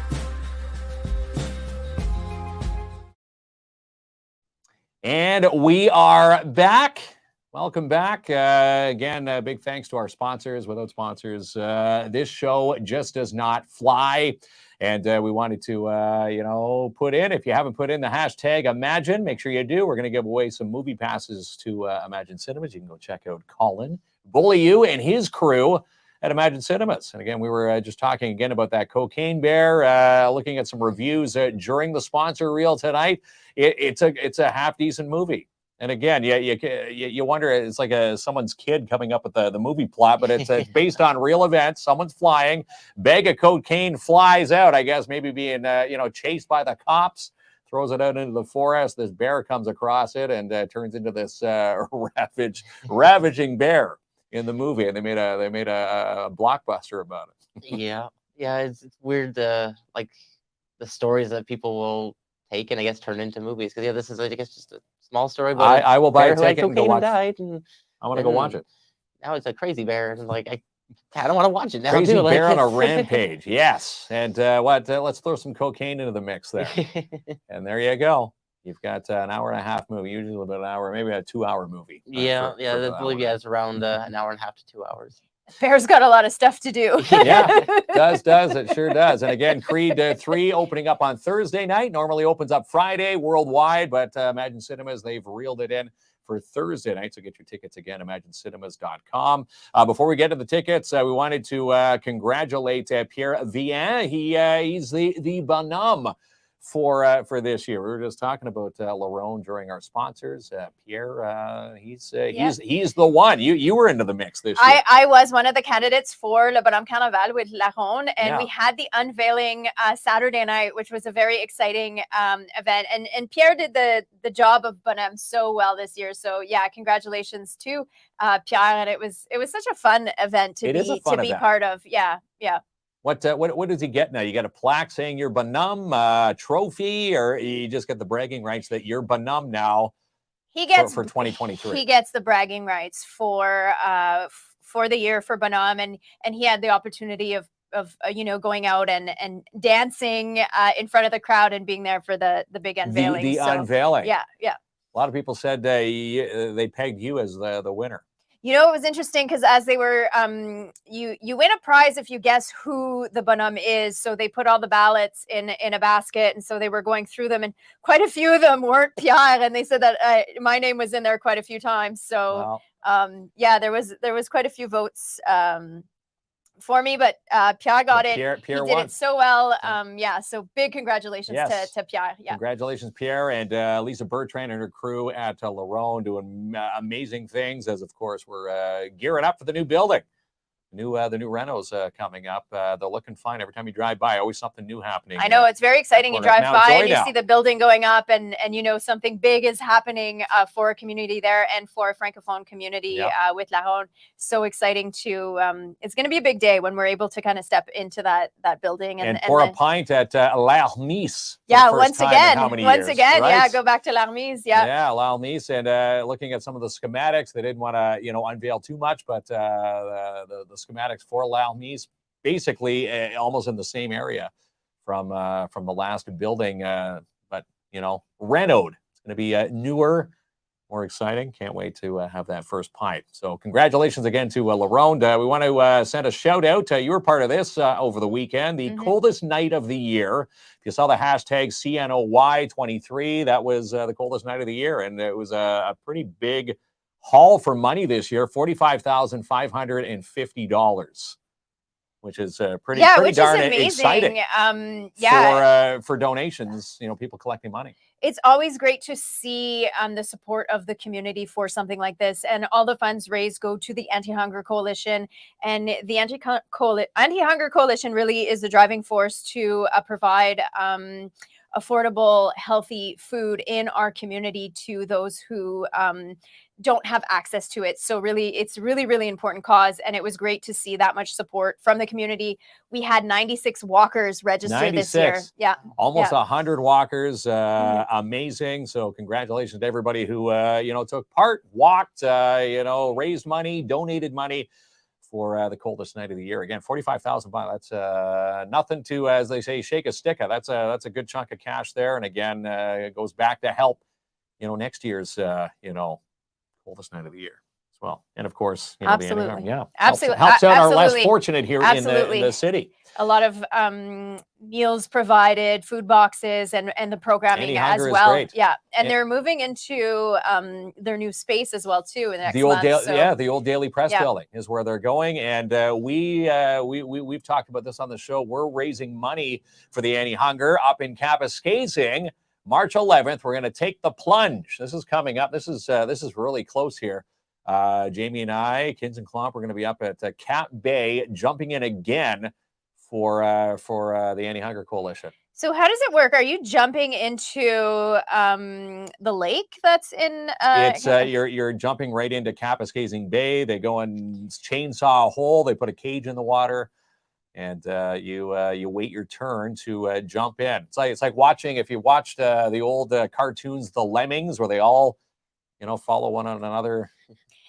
And we are back. Welcome back. Again, big thanks to our sponsors. Without sponsors, this show just does not fly. And we wanted to, put in, if you haven't put in the hashtag Imagine, make sure you do. We're going to give away some movie passes to Imagine Cinemas. You can go check out Collin, Beaulieu, and his crew at Imagine Cinemas. And again, we were just talking again about that Cocaine Bear, looking at some reviews during the sponsor reel tonight. It's a half-decent movie. And again, you wonder, it's like someone's kid coming up with the movie plot, but it's based on real events. Someone's flying, bag of cocaine flies out, I guess, maybe being, chased by the cops, throws it out into the forest. This bear comes across it and turns into this ravaging bear in the movie. And they made a blockbuster about it. Yeah, it's weird, like the stories that people will take and I guess turn into movies. Because this is, I guess, just a small story. But I will buy a ticket and go watch. I want to go watch it. Now it's a crazy bear, and I don't want to watch it now. Crazy too. bear on a rampage. Yes, and let's throw some cocaine into the mix there, and there you go. You've got an hour and a half movie, usually about an hour, maybe a 2-hour movie. I believe it's around an hour and a half to 2 hours. Bear's got a lot of stuff to do. Yeah, does. It sure does. And again, Creed 3 opening up on Thursday night. Normally opens up Friday worldwide, but Imagine Cinemas, they've reeled it in for Thursday night. So get your tickets again, imagincinemas.com. Before we get to the tickets, we wanted to congratulate Pierre Vien. He's the bonhomme for this year. We were just talking about Larone during our sponsors. Pierre, he's the one. You were into the mix this year. I was one of the candidates for Le Bonhomme Carnival with Larone, and we had the unveiling Saturday night, which was a very exciting event. And Pierre did the job of Bonhomme so well this year. So congratulations to Pierre. And it was such a fun event to be part of. Yeah. What does he get now? You got a plaque saying you're Bonhomme, trophy, or you just get the bragging rights that you're Bonhomme now? He gets for 2023. He gets the bragging rights for the year for Bonhomme, and he had the opportunity of going out and dancing in front of the crowd and being there for the big unveiling. The unveiling. Yeah. A lot of people said they pegged you as the winner. It was interesting because as they were, you win a prize if you guess who the bonhomme is. So they put all the ballots in a basket, and so they were going through them, and quite a few of them weren't Pierre, and they said that my name was in there quite a few times. So there was quite a few votes for me, but Pierre got it. Pierre he did won. it so well. So big congratulations to Pierre. Yeah. Congratulations, Pierre, and Lisa Bertrand and her crew at Larone doing amazing things, as of course we're gearing up for the new building. The new renos coming up. They're looking fine every time you drive by. Always something new happening. I know, it's very exciting. You drive by and you see the building going up, and something big is happening for a community there and for a Francophone community with Larone. So exciting to it's going to be a big day when we're able to kind of step into that building and pour a pint at L'Armise. Once again, right? Go back to L'Armise. L'Armise, and looking at some of the schematics. They didn't want to unveil too much, but the schematics for L'Armise, basically almost in the same area from the last building, but renoed. It's going to be newer, More exciting. Can't wait to have that first pint. So congratulations again to Laronde. We want to send a shout out. You were part of this over the weekend, the coldest night of the year. If you saw the hashtag CNOY23, that was the coldest night of the year. And it was a pretty big haul for money this year, $45,550. Which is pretty darn exciting. For donations, people collecting money. It's always great to see the support of the community for something like this, and all the funds raised go to the Anti-Hunger Coalition, and the Anti-Hunger Coalition really is the driving force to provide affordable, healthy food in our community to those who don't have access to it. So really, it's really important cause. And it was great to see that much support from the community. We had 96 walkers registered this year. Yeah. Almost 100 walkers. Amazing. So congratulations to everybody who, took part, walked, raised money, donated money for the coldest night of the year. Again, $45,000. That's nothing to, as they say, shake a stick at. That's a good chunk of cash there. And again, it goes back to help, next year's, coldest night of the year as well. And of course, absolutely. Helps out our less fortunate here in the city. A lot of meals provided, food boxes, and the programming as well. Great. Yeah, and they're moving into their new space as well too in the next month. The old Daily Press building is where they're going, and we've talked about this on the show. We're raising money for the anti-hunger up in Kapuskasing. March 11th, we're going to take the plunge. This is coming up. This is really close here. Jamie and I, KINZ and KLOMP, we're going to be up at Cap Bay, jumping in again for the Anti-Hunger Coalition. So how does it work? Are you jumping into the lake that's in? It's you're jumping right into Kapuskasing Bay. They go and chainsaw a hole. They put a cage in the water. And you wait your turn to jump in. It's like watching, if you watched the old cartoons, The Lemmings, where they all, follow one another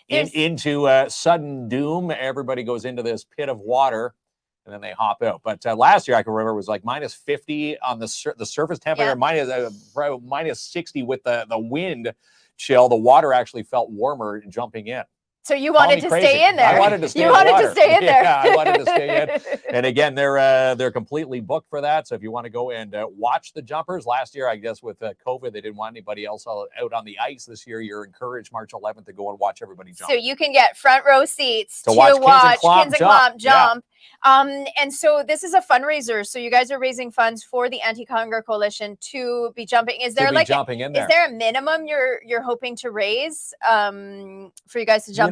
into sudden doom. Everybody goes into this pit of water, and then they hop out. But last year, I can remember, it was like minus 50 on the surface temperature, minus 60 with the wind chill. The water actually felt warmer jumping in. So you wanted to stay in there. I wanted to stay in there. Yeah, I wanted to stay in. And again, they're completely booked for that. So if you want to go and watch the jumpers, last year, I guess with COVID, they didn't want anybody else out on the ice. This year, you're encouraged March 11th to go and watch everybody jump. So you can get front row seats to watch KINZ and KLOMP jump. And so this is a fundraiser. So you guys are raising funds for the Anti-Hunger Coalition to be jumping. Is there is there a minimum you're hoping to raise for you guys to jump in?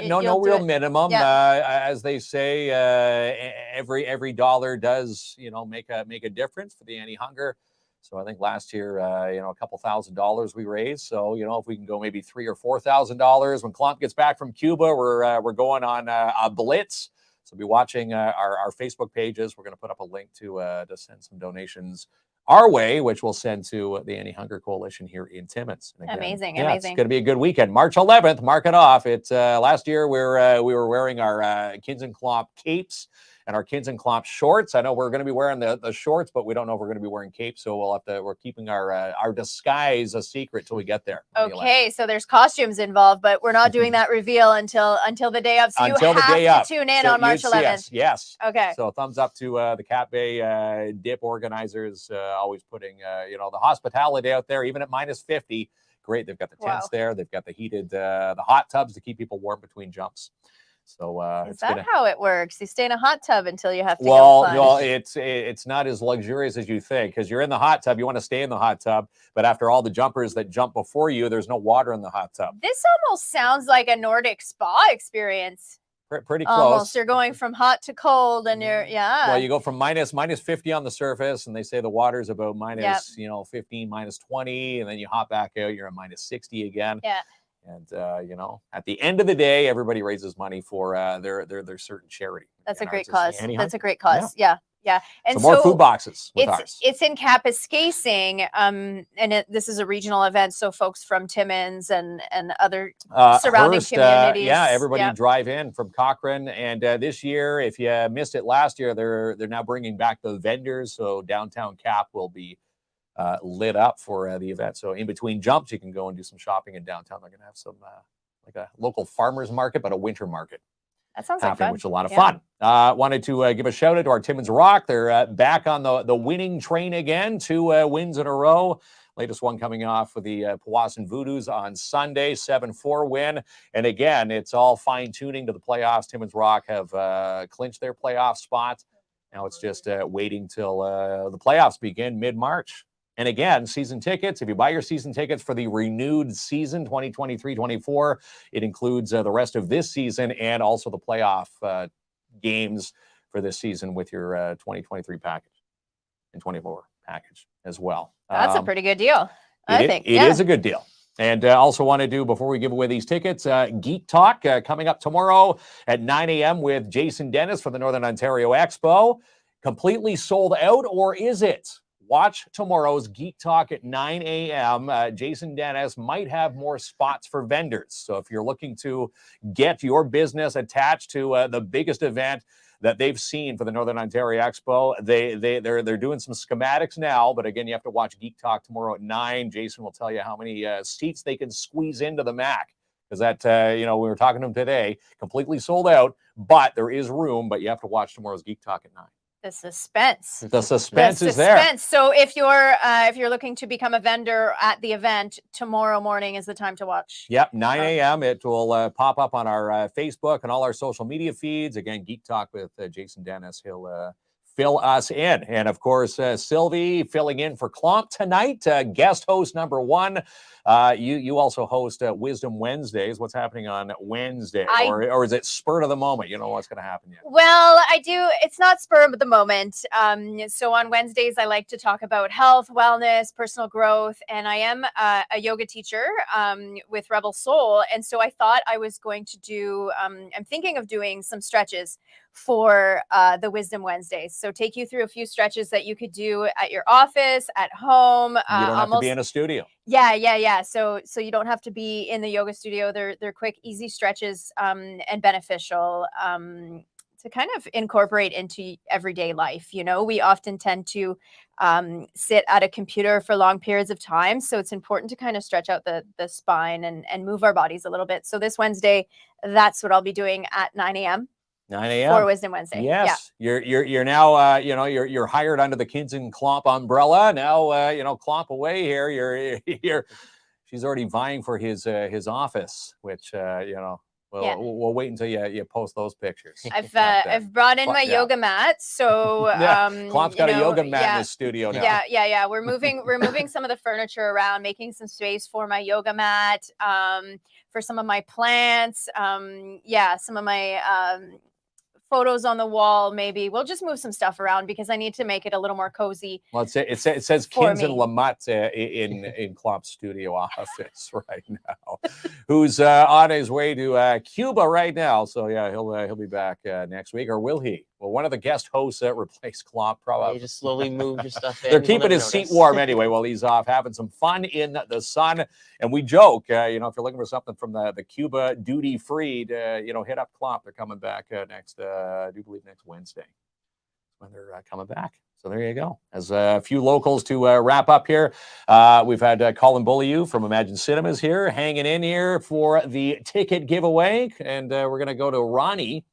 No real minimum. As they say, every dollar does make a difference for the anti-hunger. So I think last year, a couple $1,000s we raised. So if we can go maybe $3,000 or $4,000 when KLOMP gets back from Cuba, we're going on a blitz. So be watching our Facebook pages. We're going to put up a link to send some donations our way, which we'll send to the Anti-Hunger Coalition here in Timmins. Again, amazing. It's going to be a good weekend. March 11th, mark it off. It's last year we were wearing our KINZ and KLOMP capes and our KINZ and KLOMP shorts. I know we're going to be wearing the shorts, but we don't know if we're going to be wearing capes. So we're keeping our disguise a secret till we get there. Okay, so there's costumes involved, but we're not doing that reveal until the day of. So you have to tune in on March 11th. Yes. Okay. So thumbs up to the Cap Bay dip organizers, always putting the hospitality out there, even at minus 50. Great. They've got the tents there. They've got the heated the hot tubs to keep people warm between jumps. So is that how it works? You stay in a hot tub until you have to go plunge. Well, it's not as luxurious as you think, because you're in the hot tub. You want to stay in the hot tub, but after all the jumpers that jump before you, there's no water in the hot tub. This almost sounds like a Nordic spa experience. Pretty close. Almost. You're going from hot to cold, and Well, you go from minus 50 on the surface, and they say the water's about minus 15, minus 20, and then you hop back out. You're at minus 60 again. Yeah. And at the end of the day, everybody raises money for their certain charity. That's a great cause. That's a great cause. Yeah. And so more food boxes. It's in Kapuskasing, and this is a regional event. So folks from Timmins and other surrounding communities. Everybody drive in from Cochrane. And this year, if you missed it last year, they're now bringing back the vendors. So downtown Cap will be lit up for the event. So in between jumps, you can go and do some shopping in downtown. They're going to have some like a local farmers market, but a winter market. That sounds like happening, fun. which is a lot of fun. Wanted to give a shout out to our Timmins Rock. They're back on the winning train again, 2 wins in a row. Latest one coming off with the Powassan Voodoos on Sunday, 7-4 win. And again, it's all fine-tuning to the playoffs. Timmins Rock have clinched their playoff spot. Now it's just waiting till the playoffs begin mid-March. And again, season tickets, if you buy your season tickets for the renewed season, 2023-24, it includes the rest of this season and also the playoff games for this season with your 2023 package and 24 package as well. That's a pretty good deal, I think. It is a good deal. And also want to do, before we give away these tickets, Geek Talk coming up tomorrow at 9 a.m. with Jason Dennis for the Northern Ontario Expo. Completely sold out, or is it? Watch tomorrow's Geek Talk at 9 a.m. Jason Dennis might have more spots for vendors. So if you're looking to get your business attached to the biggest event that they've seen for the Northern Ontario Expo, they're doing some schematics now. But again, you have to watch Geek Talk tomorrow at 9. Jason will tell you how many seats they can squeeze into the MAC. Because that, we were talking to him today, completely sold out, but there is room. But you have to watch tomorrow's Geek Talk at 9. The suspense. The suspense is there. So if you're looking to become a vendor at the event, tomorrow morning is the time to watch. Yep, 9 a.m. It will pop up on our Facebook and all our social media feeds. Again, Geek Talk with Jason Dennis. He'll fill us in. And of course, Sylvie filling in for KLOMP tonight, guest host number 1. You also host Wisdom Wednesdays. What's happening on Wednesday? Or is it spur of the moment? You know what's going to happen yet? Well, I do. It's not spur of the moment. So on Wednesdays, I like to talk about health, wellness, personal growth. And I am a yoga teacher with Rebel Soul. And so I thought I was going to do, I'm thinking of doing some stretches for the Wisdom Wednesdays. So take you through a few stretches that you could do at your office, at home. You don't have to be in a studio. Yeah. So you don't have to be in the yoga studio. They're quick, easy stretches and beneficial to kind of incorporate into everyday life. You know, we often tend to sit at a computer for long periods of time. So it's important to kind of stretch out the spine and move our bodies a little bit. So this Wednesday, that's what I'll be doing at 9 a.m. 9 a.m. for Wisdom Wednesday. Yes, yeah. You're now you're hired under the KINZ and KLOMP umbrella. Now KLOMP away here. You're she's already vying for his office, which we'll wait until you post those pictures. I've brought in my yoga mat, so KLOMP's got a yoga mat in the studio now. Yeah. We're moving some of the furniture around, making some space for my yoga mat, for some of my plants, some of my photos on the wall. Maybe we'll just move some stuff around because I need to make it a little more cozy. Well, it says KINZ and KLOMP in KLOMP's studio office right now, who's on his way to Cuba right now. So yeah, he'll be back next week, or will he? Well, one of the guest hosts that replaced KLOMP probably. You just slowly move your stuff in. They're keeping his seat warm anyway while he's off, having some fun in the sun. And we joke, if you're looking for something from the Cuba duty free, hit up KLOMP. They're coming back next, I do believe next Wednesday when they're coming back. So there you go. As a few locals to wrap up here, we've had Collin Beaulieu from Imagine Cinemas here, hanging in here for the ticket giveaway. And we're going to go to Ronnie,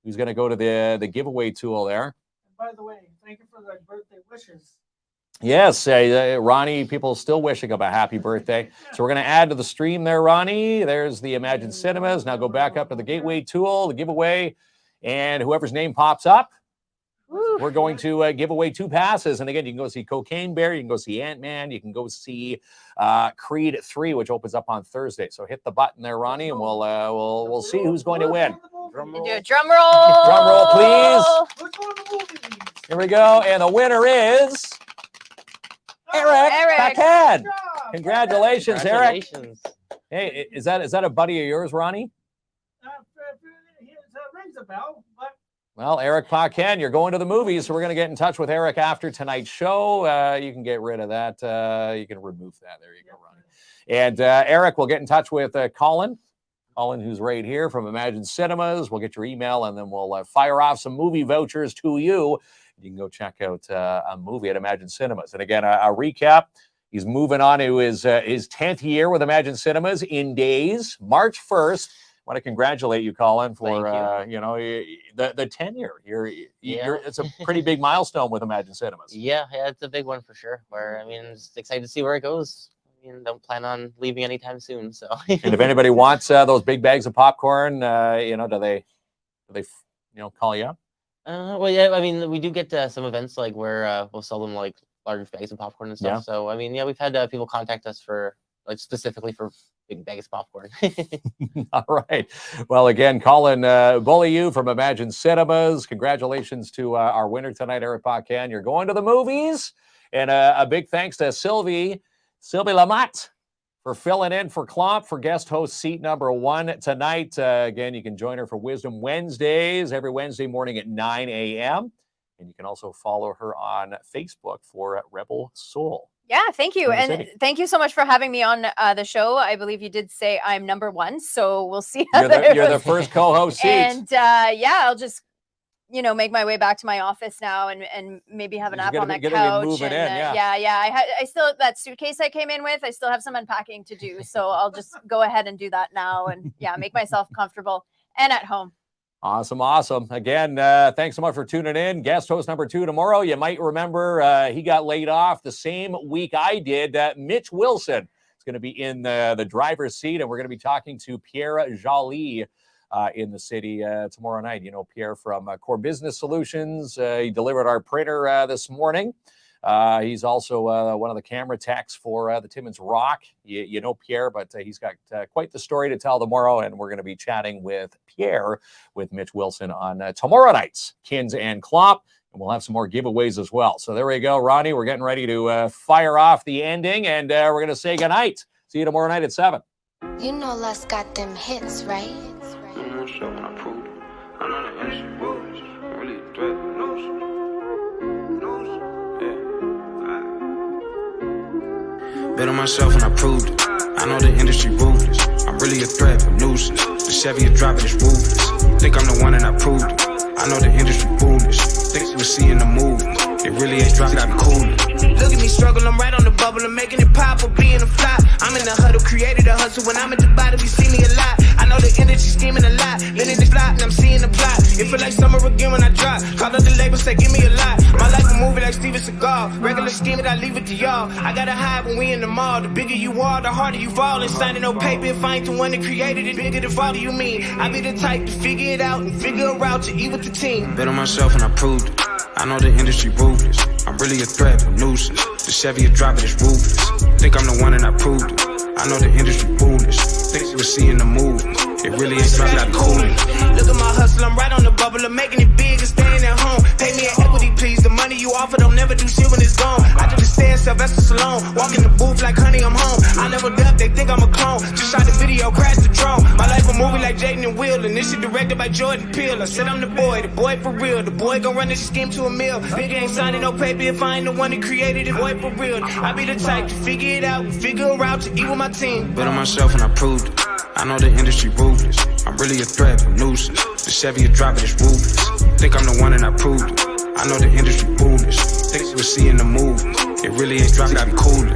who's going to go to the giveaway tool there. And by the way, thank you for the birthday wishes. Yes, Ronnie, people still wishing him a happy birthday. So we're going to add to the stream there, Ronnie. There's the Imagine Cinemas. Now go back up to the gateway tool, the giveaway, and whoever's name pops up, we're going to give away 2 passes. And again, you can go see Cocaine Bear, you can go see Ant-Man, you can go see Creed 3, which opens up on Thursday. So hit the button there, Ronnie, and we'll see who's going to win. Do a drum roll. Drum roll, please. Here we go, and the winner is Eric Packad. Congratulations, Eric. Hey, is that a buddy of yours, Ronnie? Rings a bell, but. Well, Eric Paquin, you're going to the movies, so we're going to get in touch with Eric after tonight's show. You can get rid of that. You can remove that. There you go, Ronnie. And Eric, we'll get in touch with Collin. Collin, who's right here from Imagine Cinemas. We'll get your email, and then we'll fire off some movie vouchers to you. You can go check out a movie at Imagine Cinemas. And again, a recap. He's moving on to his 10th year with Imagine Cinemas in days, March 1st. I want to congratulate you, Collin, for the tenure. It's a pretty big milestone with Imagine Cinemas. Yeah, it's a big one for sure. Where just excited to see where it goes. Don't plan on leaving anytime soon. So, and if anybody wants those big bags of popcorn, do they call you up? Well, yeah. We do get some events like where we'll sell them like large bags of popcorn and stuff. Yeah. So, we've had people contact us for specifically for big bags of popcorn. All right. Well, again, Collin Beaulieu from Imagine Cinemas. Congratulations to our winner tonight, Eric Paquin. You're going to the movies. And a big thanks to Sylvie Lamotte for filling in for KLOMP for guest host seat number 1 tonight. Again, you can join her for Wisdom Wednesdays every Wednesday morning at 9 a.m. And you can also follow her on Facebook for Rebel Soul. Yeah, thank you. And thank you so much for having me on the show. I believe you did say I'm number 1, so we'll see how you're the first co-host seat. And I'll just make my way back to my office now and maybe have a nap on that couch. I still, that suitcase I came in with, I still have some unpacking to do. So I'll just go ahead and do that now and make myself comfortable and at home. Awesome. Again, thanks so much for tuning in. Guest host number 2 tomorrow. You might remember he got laid off the same week I did. Mitch Wilson is going to be in the driver's seat, and we're going to be talking to Pierre Joly in the city tomorrow night. Pierre from Core Business Solutions. He delivered our printer this morning. He's also one of the camera techs for the Timmins Rock. You know Pierre, but he's got quite the story to tell tomorrow, and we're going to be chatting with Pierre with Mitch Wilson on tomorrow night's KINZ and KLOMP, and we'll have some more giveaways as well. So there we go, Ronnie. We're getting ready to fire off the ending, and we're going to say goodnight. See you tomorrow night at 7. You know Les got them hits, right? I'm not sure when I proved it. I know the industry rules. Really a threat. Bet on myself and I proved it. I know the industry ruthless. I'm really a threat, a nuisance. The Chevy is dropping its ruthless. Think I'm the one and I proved it. I know the industry foolish. Think we see in the movie. It really ain't dropping, got coolin'. Look at me struggle, I'm right on the bubble. I'm making it pop or being a flop. I'm in the huddle, created a hustle. When I'm at the bottom, you see me a lot. I know the industry scheming a lot. Then in the flop, and I'm seeing the plot. It feel like summer again when I drop. Call up the label, say give me a lot. My life a movie like Steven Seagal. Regular scheming, I leave it to y'all. I gotta hide when we in the mall. The bigger you are, the harder you fall. And signing no paper if I ain't the one that created it. Bigger than all do you mean? I be the type to figure it out and figure a route to eat with the team. Bet on myself and I proved it. I know the industry ruthless. I'm really a threat, a nuisance. The Chevy is dropping its ruthless. Think I'm the one and I proved it. I know the industry foolish. Think we see in the movie. It really ain't dropping, got coolin'. Look at my hustle, I'm right on the bubble. I'm making it big and staying at home. Pay me an equity, please. The money you offer don't never do shit when it's gone. I do the stand, Sylvester Stallone. Walk in the booth like honey, I'm home. I leveled up, they think I'm a clone. Just shot the video, crashed the drone. My life a movie like Jaden and Will. And this shit directed by Jordan Peele. I said I'm the boy for real. The boy gon' run this scheme to a meal. Big ain't signing no paper if I ain't the one that created it. Boy for real. I be the type to figure it out and figure a route to eat with my team. Bet on myself and I proved it. I know the industry ruthless. I'm really a threat, a nuisance. The Chevy is dropping its ruthless. Think I'm the one and I proved it. I know the industry foolish. Think we see in the movie. It really ain't dropping, got coolin'.